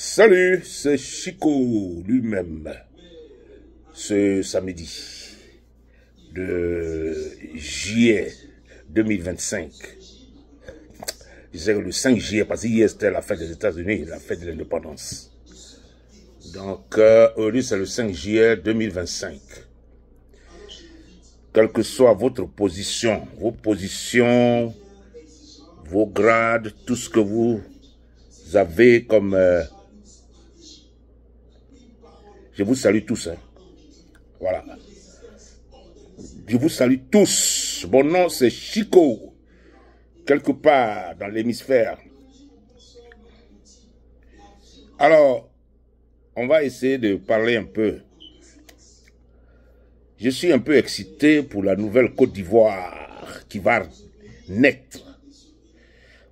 Salut, c'est Chico lui-même. Ce samedi de juillet 2025. Je sais que le 5 juillet, parce que hier c'était la fête des États-Unis, la fête de l'indépendance. Donc aujourd'hui c'est le 5 juillet 2025. Quelle que soit votre position, vos positions, vos grades, tout ce que vous avez comme... je vous salue tous. Hein. Voilà. Je vous salue tous. Mon nom c'est Chico. Quelque part dans l'hémisphère. Alors, on va essayer de parler un peu. Je suis un peu excité pour la nouvelle Côte d'Ivoire qui va naître.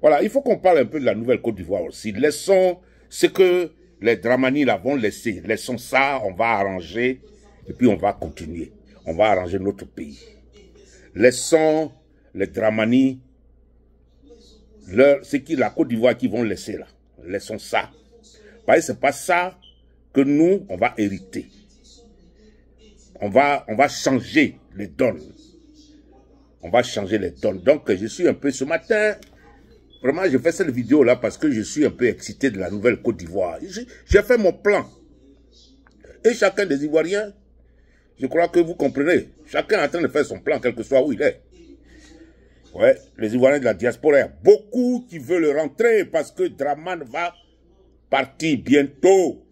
Voilà, il faut qu'on parle un peu de la nouvelle Côte d'Ivoire aussi. Laissons ce que les Dramani là vont laisser. Laissons ça, on va arranger et puis on va continuer. On va arranger notre pays. Laissons les Dramani, c'est qui la Côte d'Ivoire qui vont laisser là. Laissons ça. Parce que c'est pas ça que nous, on va hériter. On va changer les donnes. On va changer les donnes. Donc, je suis un peu ce matin, vraiment, je fais cette vidéo là parce que je suis un peu excité de la nouvelle Côte d'Ivoire. J'ai fait mon plan. Et chacun des Ivoiriens, je crois que vous comprenez, chacun est en train de faire son plan, quel que soit où il est. Ouais, les Ivoiriens de la diaspora, il y a beaucoup qui veulent rentrer parce que Dramane va partir bientôt.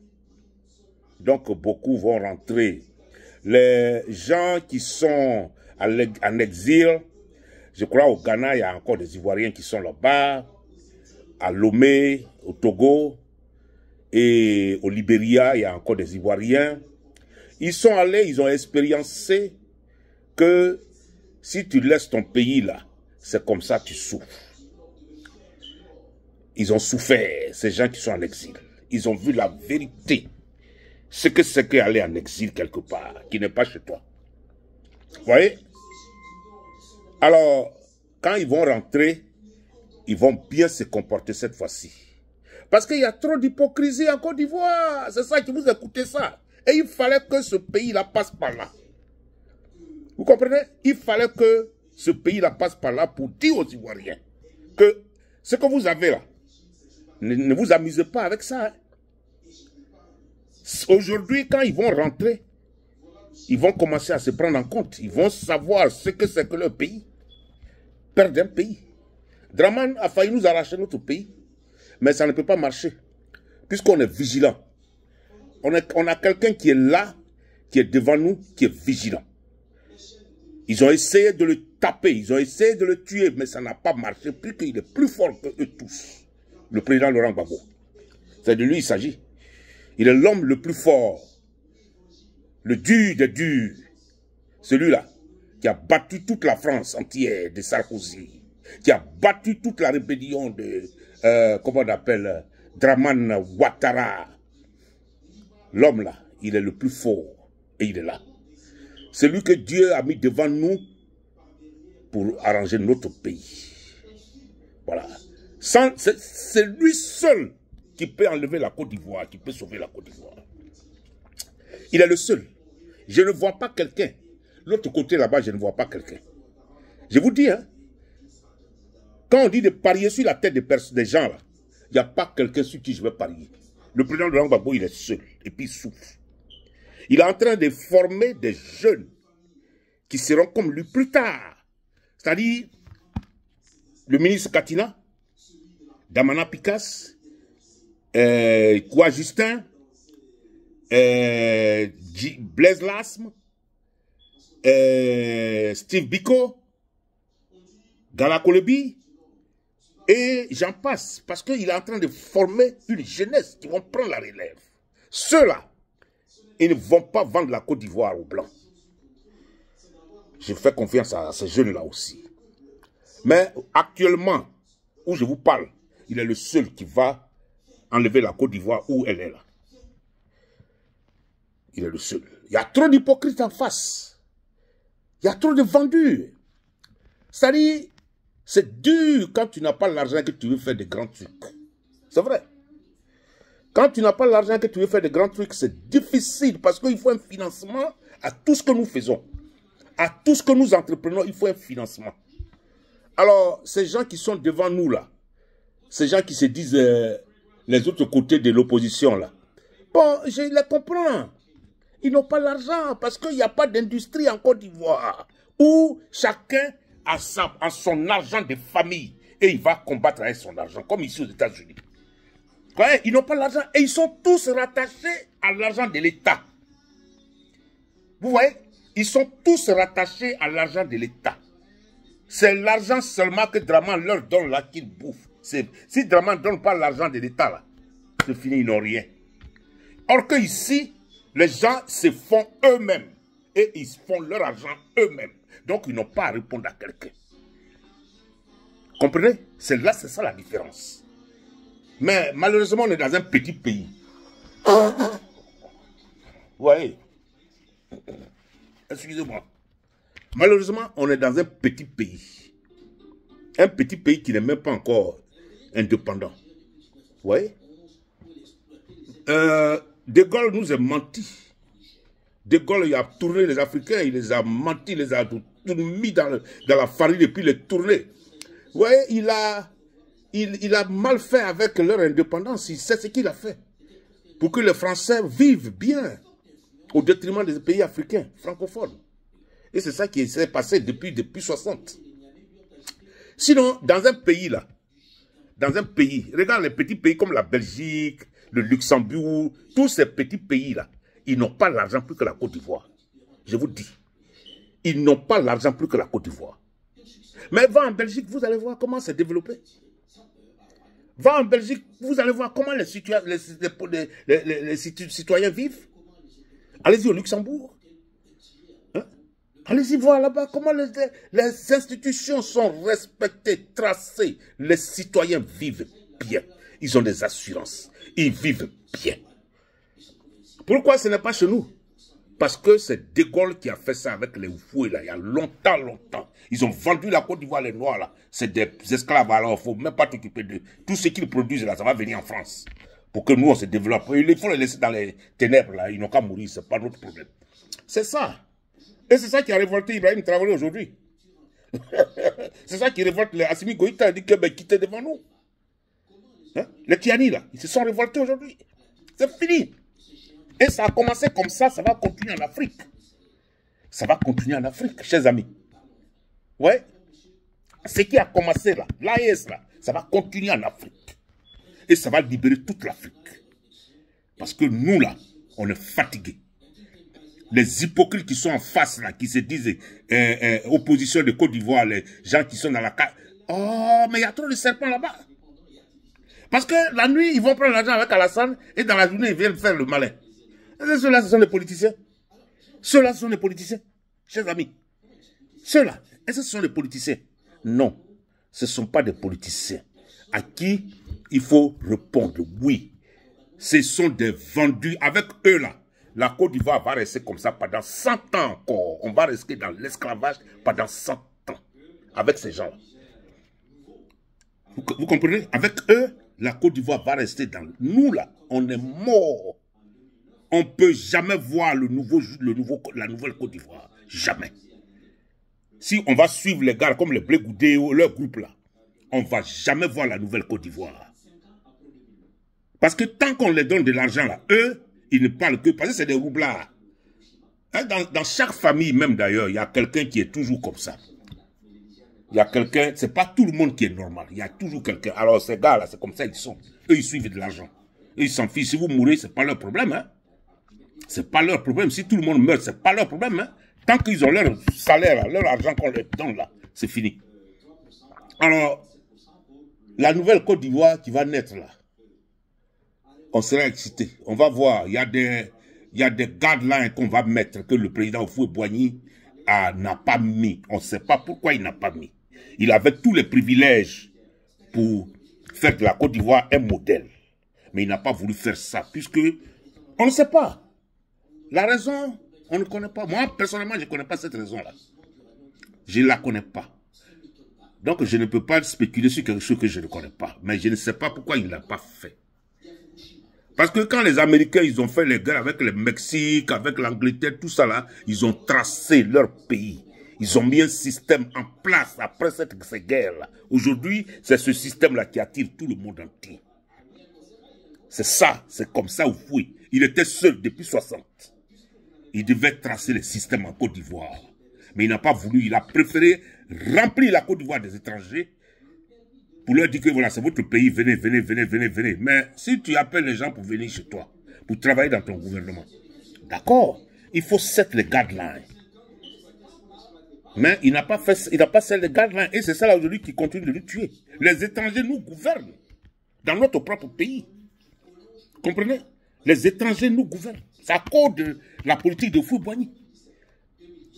Donc, beaucoup vont rentrer. Les gens qui sont en exil, je crois au Ghana, il y a encore des Ivoiriens qui sont là-bas, à Lomé, au Togo, et au Libéria, il y a encore des Ivoiriens. Ils sont allés, ils ont expériencé que si tu laisses ton pays là, c'est comme ça que tu souffres. Ils ont souffert, ces gens qui sont en exil. Ils ont vu la vérité. Ce que c'est qu'aller en exil quelque part, qui n'est pas chez toi. Vous voyez? Alors, quand ils vont rentrer, ils vont bien se comporter cette fois-ci. Parce qu'il y a trop d'hypocrisie en Côte d'Ivoire. C'est ça que vous écoutez ça. Et il fallait que ce pays-là passe par là. Vous comprenez? Il fallait que ce pays-là passe par là pour dire aux Ivoiriens que ce que vous avez là, ne vous amusez pas avec ça. Hein. Aujourd'hui, quand ils vont rentrer, ils vont commencer à se prendre en compte. Ils vont savoir ce que c'est que leur pays. Perdre un pays. Dramane a failli nous arracher notre pays. Mais ça ne peut pas marcher. Puisqu'on est vigilant. On a quelqu'un qui est là, qui est devant nous, qui est vigilant. Ils ont essayé de le taper, ils ont essayé de le tuer, mais ça n'a pas marché, puisqu'il est plus fort que eux tous. Le président Laurent Gbagbo. C'est de lui il s'agit. Il est l'homme le plus fort. Le dur des durs. Celui-là, qui a battu toute la France entière de Sarkozy. Qui a battu toute la rébellion de, comment on appelle, Dramane Ouattara. L'homme là, il est le plus fort. Et il est là. Celui que Dieu a mis devant nous pour arranger notre pays. Voilà. C'est lui seul qui peut enlever la Côte d'Ivoire, qui peut sauver la Côte d'Ivoire. Il est le seul. Je ne vois pas quelqu'un. L'autre côté là-bas, je ne vois pas quelqu'un. Je vous dis, hein, quand on dit de parier sur la tête des gens là, il n'y a pas quelqu'un sur qui je vais parier. Le président de Laurent Gbagbo, il est seul. Et puis il souffre. Il est en train de former des jeunes qui seront comme lui plus tard. C'est-à-dire le ministre Katina, Damana Picasse, Kwa Justin, Blaise Lasme, Steve Biko, Gala Kolebi, et j'en passe, parce qu'il est en train de former une jeunesse qui vont prendre la relève. Ceux-là, ils ne vont pas vendre la Côte d'Ivoire aux Blancs. Je fais confiance à ces jeunes-là aussi. Mais actuellement, où je vous parle, il est le seul qui va enlever la Côte d'Ivoire où elle est là. Il est le seul. Il y a trop d'hypocrites en face. Il y a trop de vendus. C'est-à-dire, c'est dur quand tu n'as pas l'argent que tu veux faire des grands trucs. C'est vrai. Quand tu n'as pas l'argent que tu veux faire de grands trucs, c'est difficile parce qu'il faut un financement à tout ce que nous faisons. À tout ce que nous entreprenons, il faut un financement. Alors, ces gens qui sont devant nous là, ces gens qui se disent les autres côtés de l'opposition là, bon, je les comprends. Ils n'ont pas l'argent parce qu'il n'y a pas d'industrie en Côte d'Ivoire où chacun a son argent de famille et il va combattre avec son argent, comme ici aux États-Unis. Ils n'ont pas l'argent et ils sont tous rattachés à l'argent de l'État. Vous voyez, ils sont tous rattachés à l'argent de l'État. C'est l'argent seulement que Draman leur donne là qu'ils bouffent. Si Draman ne donne pas l'argent de l'État là, c'est fini, ils n'ont rien. Or que ici, les gens se font eux-mêmes et ils font leur argent eux-mêmes. Donc ils n'ont pas à répondre à quelqu'un. Comprenez? C'est ça la différence. Mais malheureusement, on est dans un petit pays. Vous voyez? Excusez-moi. Malheureusement, on est dans un petit pays. Un petit pays qui n'est même pas encore indépendant. Vous voyez? De Gaulle nous a menti. De Gaulle, il a tourné les Africains, il les a menti, il les a tout mis dans la farine et puis les tourné. Vous voyez, il a mal fait avec leur indépendance. Il sait ce qu'il a fait. Pour que les Français vivent bien au détriment des pays africains, francophones. Et c'est ça qui s'est passé depuis 60. Sinon, dans un pays là, regarde les petits pays comme la Belgique, le Luxembourg, tous ces petits pays là, ils n'ont pas l'argent plus que la Côte d'Ivoire. Je vous dis. Ils n'ont pas l'argent plus que la Côte d'Ivoire. Mais va en Belgique, vous allez voir comment c'est développé. Va en Belgique, vous allez voir comment les citoyens vivent. Allez-y au Luxembourg. Hein? Allez-y voir là-bas comment les institutions sont respectées, tracées. Les citoyens vivent bien. Ils ont des assurances. Ils vivent bien. Pourquoi ce n'est pas chez nous? Parce que c'est De Gaulle qui a fait ça avec les Oufoués là, il y a longtemps, longtemps. Ils ont vendu la Côte d'Ivoire, les Noirs là. C'est des esclaves, alors il ne faut même pas t'occuper d'eux. Tout ce qu'ils produisent là, ça va venir en France. Pour que nous, on se développe. Il faut les laisser dans les ténèbres là, ils n'ont qu'à mourir, ce n'est pas notre problème. C'est ça. Et c'est ça qui a révolté Ibrahim Traoré aujourd'hui. C'est ça qui révolte les Assimi Goïta, dit que ben, quittez devant nous. Hein? Les Tiani là, ils se sont révoltés aujourd'hui. C'est fini. Et ça a commencé comme ça va continuer en Afrique. Ça va continuer en Afrique, chers amis. Ouais. Ce qui a commencé là, l'AES là, ça va continuer en Afrique. Et ça va libérer toute l'Afrique. Parce que nous là, on est fatigués. Les hypocrites qui sont en face là, qui se disent opposition de Côte d'Ivoire, les gens qui sont dans la carte. Oh, mais il y a trop de serpents là-bas. Parce que la nuit, ils vont prendre l'argent avec Alassane et dans la journée, ils viennent faire le malin. Ceux-là, ce sont des politiciens. Ceux-là, ce sont des politiciens. Chers amis. Ceux-là, est-ce que ce sont des politiciens? Non. Ce ne sont pas des politiciens. À qui il faut répondre oui. Ce sont des vendus. Avec eux, là, la Côte d'Ivoire va rester comme ça pendant 100 ans encore. On va rester dans l'esclavage pendant 100 ans. Avec ces gens-là. Vous comprenez? Avec eux, la Côte d'Ivoire va rester dans... Nous, là, on est morts. On ne peut jamais voir la nouvelle Côte d'Ivoire. Jamais. Si on va suivre les gars comme les Blé Goudé ou leur groupe là, on ne va jamais voir la nouvelle Côte d'Ivoire. Parce que tant qu'on les donne de l'argent là, eux, ils ne parlent que... Parce que c'est des roublards. Hein, dans chaque famille même d'ailleurs, il y a quelqu'un qui est toujours comme ça. Il y a quelqu'un, c'est pas tout le monde qui est normal. Il y a toujours quelqu'un. Alors ces gars là, c'est comme ça ils sont. Eux, ils suivent de l'argent. Eux, ils s'en fichent. Si vous mourrez, c'est pas leur problème. Hein. C'est pas leur problème. Si tout le monde meurt, c'est pas leur problème. Hein. Tant qu'ils ont leur salaire, leur argent qu'on leur donne là, c'est fini. Alors, la nouvelle Côte d'Ivoire qui va naître là, on sera excité. On va voir, il y a des guidelines qu'on va mettre que le président Houphouët-Boigny n'a pas mis. On ne sait pas pourquoi il n'a pas mis. Il avait tous les privilèges pour faire de la Côte d'Ivoire un modèle. Mais il n'a pas voulu faire ça, puisque on ne sait pas. La raison, on ne connaît pas. Moi, personnellement, je ne connais pas cette raison-là. Je ne la connais pas. Donc, je ne peux pas spéculer sur quelque chose que je ne connais pas. Mais je ne sais pas pourquoi il ne l'a pas fait. Parce que quand les Américains, ils ont fait les guerres avec le Mexique, avec l'Angleterre, tout ça là, ils ont tracé leur pays. Ils ont mis un système en place après ces guerres-là. Aujourd'hui, c'est ce système-là qui attire tout le monde entier. C'est ça, c'est comme ça, oui. Il était seul depuis 60. Il devait tracer le système en Côte d'Ivoire. Mais il n'a pas voulu, il a préféré remplir la Côte d'Ivoire des étrangers pour leur dire que voilà, c'est votre pays, venez, venez, venez, venez, venez. Mais si tu appelles les gens pour venir chez toi, pour travailler dans ton gouvernement, d'accord, il faut set les guidelines. Mais il n'a pas fait, il n'a pas set les guidelines. Et c'est ça là aujourd'hui qui continue de nous tuer. Les étrangers nous gouvernent dans notre propre pays. Comprenez? Les étrangers nous gouvernent. C'est à cause de la politique de Houphouët-Boigny.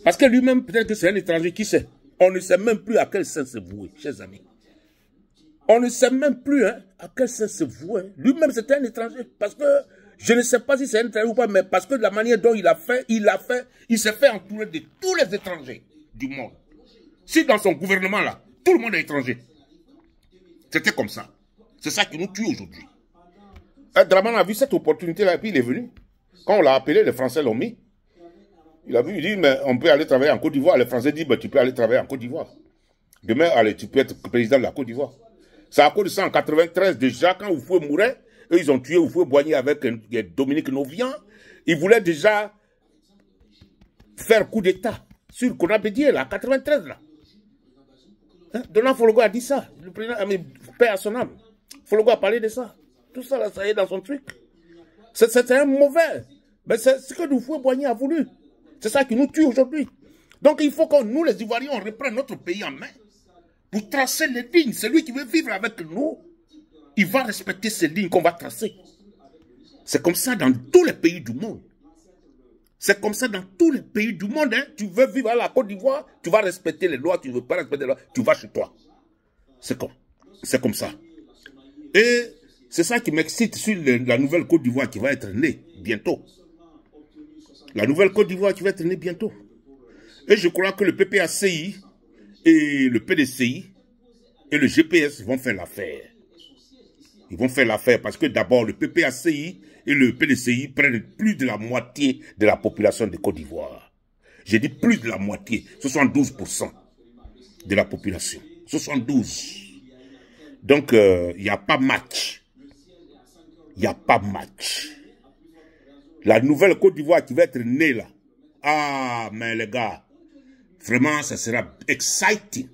Parce que lui-même, peut-être que c'est un étranger, qui sait? On ne sait même plus à quel sens se vouer, chers amis. On ne sait même plus à quel sens se vouer. Lui-même, c'était un étranger. Parce que je ne sais pas si c'est un étranger ou pas, mais parce que de la manière dont il s'est fait entourer de tous les étrangers du monde. Si dans son gouvernement là, tout le monde est étranger. C'était comme ça. C'est ça qui nous tue aujourd'hui. Draman a vu cette opportunité-là et puis il est venu. Quand on l'a appelé, les Français l'ont mis. Il a vu, il dit, mais on peut aller travailler en Côte d'Ivoire. Les Français disent, tu peux aller travailler en Côte d'Ivoire. Demain, allez, tu peux être président de la Côte d'Ivoire. C'est à cause de ça, en 93, déjà, quand Houphouët mourait, eux, ils ont tué Houphouët-Boigny avec Dominique Novian. Ils voulaient déjà faire coup d'État sur Konabédié, là, en 93, là. Hein? Donald Fologo a dit ça. Le président, paix à son âme. Fologo a parlé de ça. Tout ça, là, ça y est dans son truc. C'était un mauvais. Mais c'est ce que Houphouët-Boigny a voulu. C'est ça qui nous tue aujourd'hui. Donc il faut que nous, les Ivoiriens, on reprenne notre pays en main pour tracer les lignes. Celui qui veut vivre avec nous, il va respecter ces lignes qu'on va tracer. C'est comme ça dans tous les pays du monde. C'est comme ça dans tous les pays du monde. Hein. Tu veux vivre à la Côte d'Ivoire, tu vas respecter les lois. Tu ne veux pas respecter les lois, tu vas chez toi. C'est comme ça. Et c'est ça qui m'excite sur la nouvelle Côte d'Ivoire qui va être née bientôt. La nouvelle Côte d'Ivoire qui va être née bientôt. Et je crois que le PPACI et le PDCI et le GPS vont faire l'affaire. Ils vont faire l'affaire parce que d'abord le PPACI et le PDCI prennent plus de la moitié de la population de Côte d'Ivoire. J'ai dit plus de la moitié, 72% de la population. 72. Donc il n'y a pas match. Il n'y a pas match. La nouvelle Côte d'Ivoire qui va être née là. Ah, mais les gars, vraiment, ça sera exciting.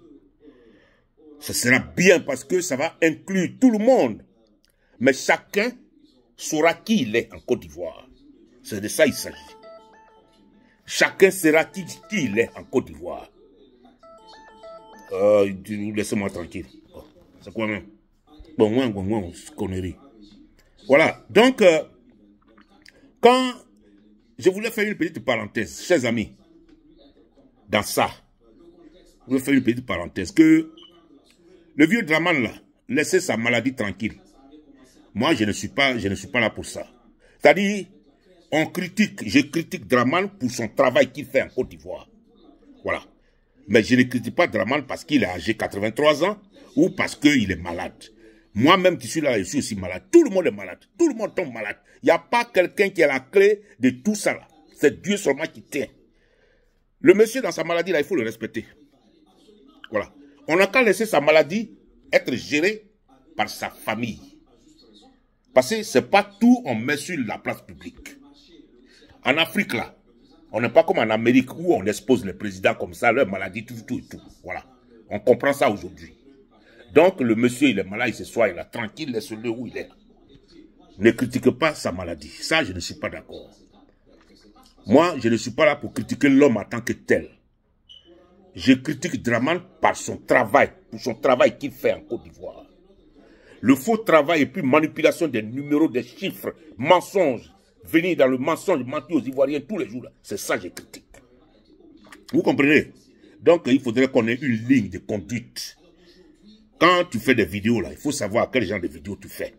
Ça sera bien parce que ça va inclure tout le monde. Mais chacun saura qui il est en Côte d'Ivoire. C'est de ça qu'il s'agit. Chacun saura qui il est en Côte d'Ivoire. Laissez-moi tranquille. C'est quoi même? Bon, connerie. Voilà, donc, quand je voulais faire une petite parenthèse, chers amis, dans ça, je voulais faire une petite parenthèse, que le vieux Draman là, laissez sa maladie tranquille. Moi, je ne suis pas là pour ça. C'est-à-dire, je critique Draman pour son travail qu'il fait en Côte d'Ivoire. Voilà. Mais je ne critique pas Draman parce qu'il est âgé 83 ans ou parce qu'il est malade. Moi-même qui suis là, je suis aussi malade. Tout le monde est malade. Tout le monde tombe malade. Il n'y a pas quelqu'un qui a la clé de tout ça là. C'est Dieu seulement qui tient. Le monsieur dans sa maladie là, il faut le respecter. Voilà. On n'a qu'à laisser sa maladie être gérée par sa famille. Parce que c'est pas tout on met sur la place publique. En Afrique là, on n'est pas comme en Amérique où on expose les présidents comme ça, leur maladie, tout. Voilà. On comprend ça aujourd'hui. Donc, le monsieur, il est malade, il se soigne, il est tranquille, laisse-le où il est. Ne critique pas sa maladie. Ça, je ne suis pas d'accord. Moi, je ne suis pas là pour critiquer l'homme en tant que tel. Je critique Draman par son travail, pour son travail qu'il fait en Côte d'Ivoire. Le faux travail et puis manipulation des numéros, des chiffres, mensonges, venir dans le mensonge, mentir aux Ivoiriens tous les jours, c'est ça que je critique. Vous comprenez? Donc, il faudrait qu'on ait une ligne de conduite. Quand tu fais des vidéos, là, il faut savoir quel genre de vidéos tu fais.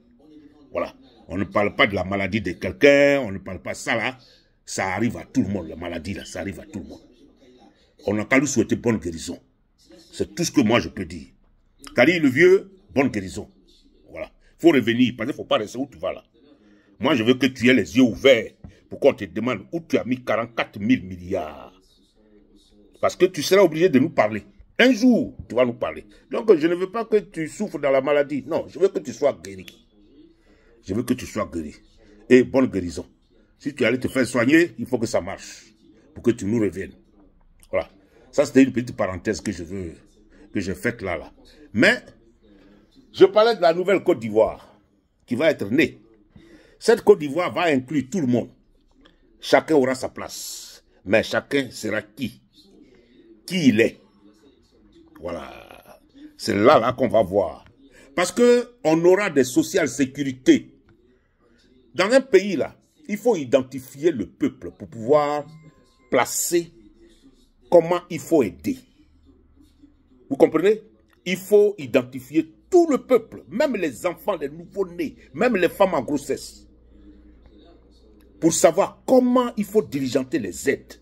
Voilà. On ne parle pas de la maladie de quelqu'un, on ne parle pas de ça, là. Ça arrive à tout le monde, la maladie, là, ça arrive à tout le monde. On n'a qu'à lui souhaiter bonne guérison. C'est tout ce que moi, je peux dire. T'as dit, le vieux, bonne guérison. Voilà. Il faut revenir, parce qu'il ne faut pas rester où tu vas, là. Moi, je veux que tu aies les yeux ouverts pour qu'on te demande où tu as mis 44 000 milliards. Parce que tu seras obligé de nous parler. Un jour, tu vas nous parler. Donc, je ne veux pas que tu souffres dans la maladie. Non, je veux que tu sois guéri. Je veux que tu sois guéri. Et bonne guérison. Si tu allais te faire soigner, il faut que ça marche. Pour que tu nous reviennes. Voilà. Ça, c'était une petite parenthèse que j'ai faite là. Mais, je parlais de la nouvelle Côte d'Ivoire qui va être née. Cette Côte d'Ivoire va inclure tout le monde. Chacun aura sa place. Mais chacun sera qui il est. Voilà. C'est là qu'on va voir. Parce qu'on aura des social sécurités. Dans un pays là, il faut identifier le peuple pour pouvoir placer comment il faut aider. Vous comprenez? Il faut identifier tout le peuple, même les enfants, les nouveau-nés, même les femmes en grossesse, pour savoir comment il faut diligenter les aides.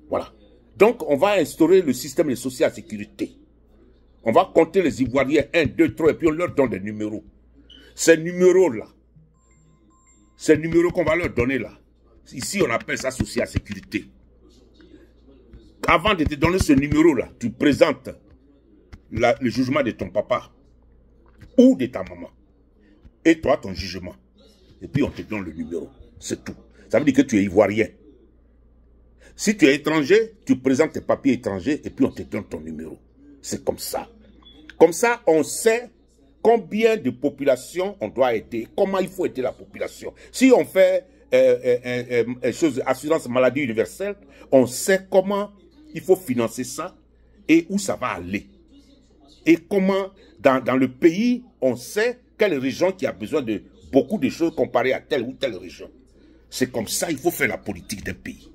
Voilà. Donc, on va instaurer le système de social sécurité. On va compter les Ivoiriens 1, 2, 3, et puis on leur donne des numéros. Ces numéros-là, ces numéros qu'on va leur donner là, ici on appelle ça social sécurité. Avant de te donner ce numéro-là, tu présentes le jugement de ton papa ou de ta maman. Et toi, ton jugement. Et puis on te donne le numéro. C'est tout. Ça veut dire que tu es Ivoirien. Si tu es étranger, tu présentes tes papiers étrangers et puis on te donne ton numéro. C'est comme ça. Comme ça, on sait combien de population on doit aider, comment il faut aider la population. Si on fait assurance maladie universelle, on sait comment il faut financer ça et où ça va aller. Et comment, dans le pays, on sait quelle région qui a besoin de beaucoup de choses comparées à telle ou telle région. C'est comme ça qu'il faut faire la politique d'un pays.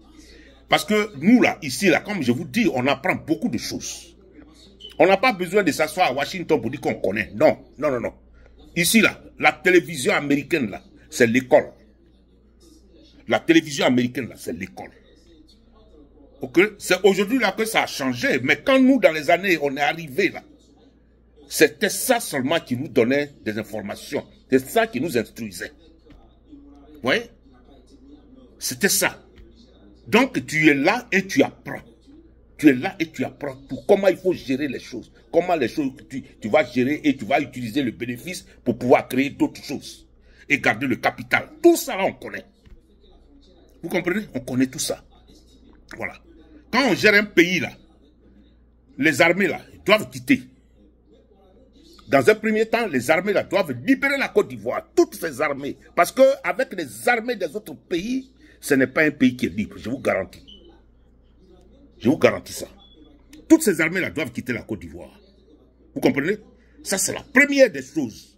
Parce que nous, là, ici, là, comme je vous dis, on apprend beaucoup de choses. On n'a pas besoin de s'asseoir à Washington pour dire qu'on connaît. Non, non, non, non. Ici, là, la télévision américaine, là, c'est l'école. La télévision américaine, là, c'est l'école. Ok? C'est aujourd'hui, là, que ça a changé. Mais quand nous, dans les années, on est arrivé, là, c'était ça seulement qui nous donnait des informations. C'est ça qui nous instruisait. Vous voyez? C'était ça. Donc, tu es là et tu apprends. Tu es là et tu apprends tout. Comment il faut gérer les choses. Comment les choses, tu vas gérer et tu vas utiliser le bénéfice pour pouvoir créer d'autres choses. Et garder le capital. Tout ça, là, on connaît. Vous comprenez? On connaît tout ça. Voilà. Quand on gère un pays, là, les armées, là, doivent quitter. Dans un premier temps, les armées, là, doivent libérer la Côte d'Ivoire. Toutes ces armées. Parce qu'avec les armées des autres pays, ce n'est pas un pays qui est libre, je vous garantis. Je vous garantis ça. Toutes ces armées-là doivent quitter la Côte d'Ivoire. Vous comprenez? Ça, c'est la première des choses.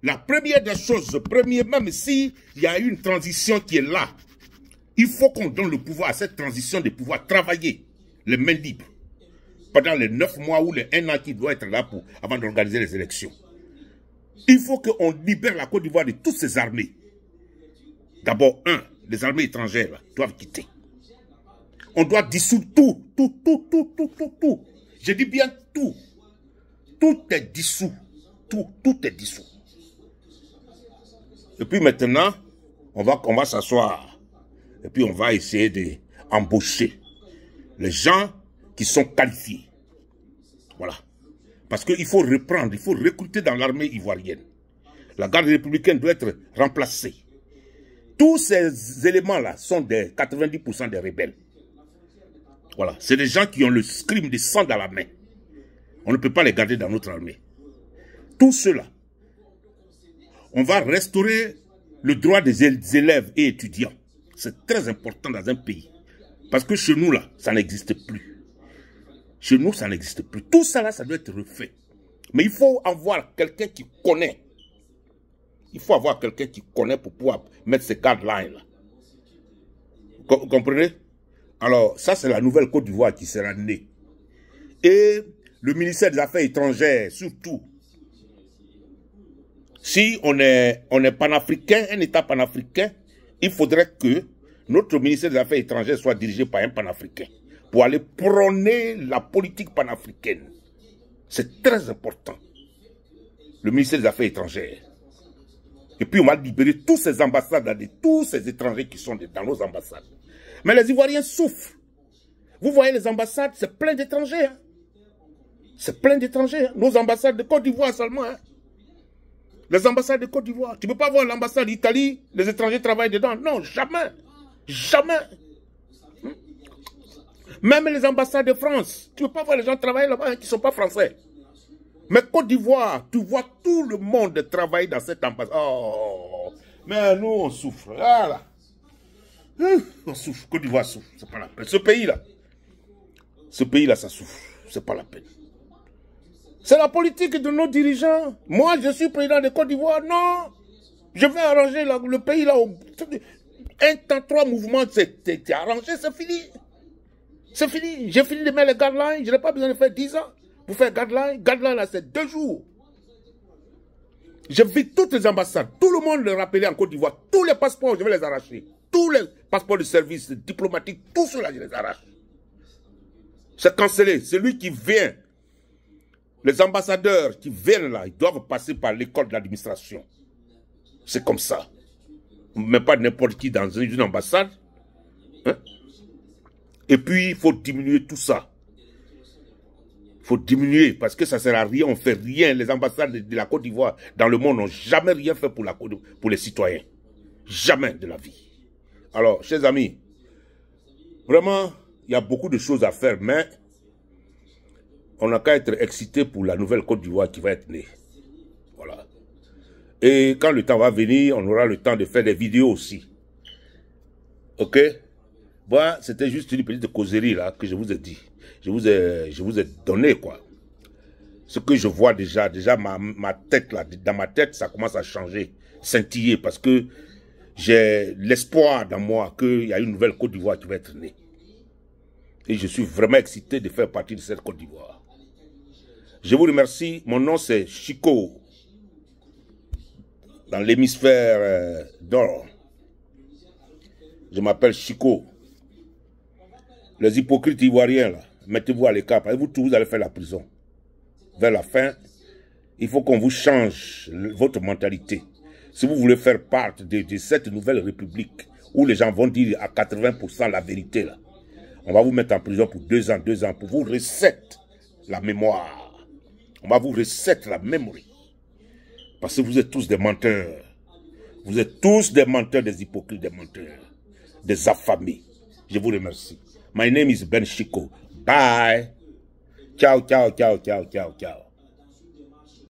La première des choses, même s'il y a une transition qui est là, il faut qu'on donne le pouvoir à cette transition de pouvoir travailler les mains libres pendant les 9 mois ou les 1 an qui doit être là avant d'organiser les élections. Il faut qu'on libère la Côte d'Ivoire de toutes ces armées. D'abord, les armées étrangères là, doivent quitter. On doit dissoudre tout. Je dis bien tout. Tout est dissous. Tout est dissous. Et puis maintenant, on va s'asseoir. Et puis on va essayer d'embaucher les gens qui sont qualifiés. Voilà. Parce qu'il faut reprendre, il faut recruter dans l'armée ivoirienne. La garde républicaine doit être remplacée. Tous ces éléments-là sont 90% des rebelles. Voilà. C'est des gens qui ont le crime de sang dans la main. On ne peut pas les garder dans notre armée. Tout cela, on va restaurer le droit des élèves et étudiants. C'est très important dans un pays. Parce que chez nous, là, ça n'existe plus. Chez nous, ça n'existe plus. Tout ça, là, ça doit être refait. Mais il faut avoir quelqu'un qui connaît. Il faut avoir quelqu'un qui connaît pour pouvoir mettre ces guidelines-là. Vous comprenez? Alors, ça, c'est la nouvelle Côte d'Ivoire qui sera née. Et le ministère des Affaires étrangères, surtout, si on est panafricain, un État panafricain, il faudrait que notre ministère des Affaires étrangères soit dirigé par un panafricain pour aller prôner la politique panafricaine. C'est très important. Le ministère des Affaires étrangères. Et puis on va libérer tous ces ambassades, tous ces étrangers qui sont dans nos ambassades. Mais les Ivoiriens souffrent. Vous voyez les ambassades, c'est plein d'étrangers. Hein. C'est plein d'étrangers. Hein. Nos ambassades de Côte d'Ivoire seulement. Hein. Les ambassades de Côte d'Ivoire. Tu ne peux pas voir l'ambassade d'Italie, les étrangers travaillent dedans. Non, jamais. Jamais. Même les ambassades de France. Tu ne peux pas voir les gens travailler là-bas hein, qui ne sont pas français. Mais Côte d'Ivoire, tu vois tout le monde travailler dans cette ambassade. Oh, mais nous, on souffre. Voilà. On souffre. Côte d'Ivoire souffre. C'est pas la peine. Ce pays-là, ça souffre. C'est pas la peine. C'est la politique de nos dirigeants. Moi, je suis président de Côte d'Ivoire. Non. Je vais arranger le pays là. Un temps, 3 mouvements, c'est arrangé, c'est fini. C'est fini. J'ai fini de mettre les guidelines. Je n'ai pas besoin de faire 10 ans. Pour faire guideline là, c'est 2 jours. Je vis toutes les ambassades. Tout le monde le rappelait en Côte d'Ivoire. Tous les passeports, je vais les arracher. Tous les passeports de service diplomatiques, tout cela, je les arrache. C'est cancellé. Celui qui vient, les ambassadeurs qui viennent là, ils doivent passer par l'école de l'administration. C'est comme ça. On ne met pas n'importe qui dans une ambassade. Hein? Et puis, il faut diminuer tout ça. Il faut diminuer parce que ça ne sert à rien, on ne fait rien. Les ambassades de la Côte d'Ivoire dans le monde n'ont jamais rien fait pour les citoyens. Jamais de la vie. Alors, chers amis, vraiment, il y a beaucoup de choses à faire, mais on n'a qu'à être excité pour la nouvelle Côte d'Ivoire qui va être née. Voilà. Et quand le temps va venir, on aura le temps de faire des vidéos aussi. Ok? Bon, c'était juste une petite causerie là que je vous ai dit. Je vous ai donné quoi. Ce que je vois déjà ma tête là, dans ma tête, ça commence à changer, scintiller, parce que j'ai l'espoir dans moi qu'il y a une nouvelle Côte d'Ivoire qui va être née. Et je suis vraiment excité de faire partie de cette Côte d'Ivoire. Je vous remercie. Mon nom c'est Chico, dans l'hémisphère d'or. Je m'appelle Chico. Les hypocrites ivoiriens là, mettez-vous à l'écart, parce que vous allez faire la prison. Vers la fin, il faut qu'on vous change votre mentalité. Si vous voulez faire part de cette nouvelle république, où les gens vont dire à 80% la vérité, là, on va vous mettre en prison pour 2 ans, pour vous reset la mémoire. On va vous reset la mémoire. Parce que vous êtes tous des menteurs. Vous êtes tous des menteurs, des hypocrites, des menteurs, des affamés. Je vous remercie. My name is Ben Chico. Bye. Ciao, ciao, ciao, ciao, ciao, ciao.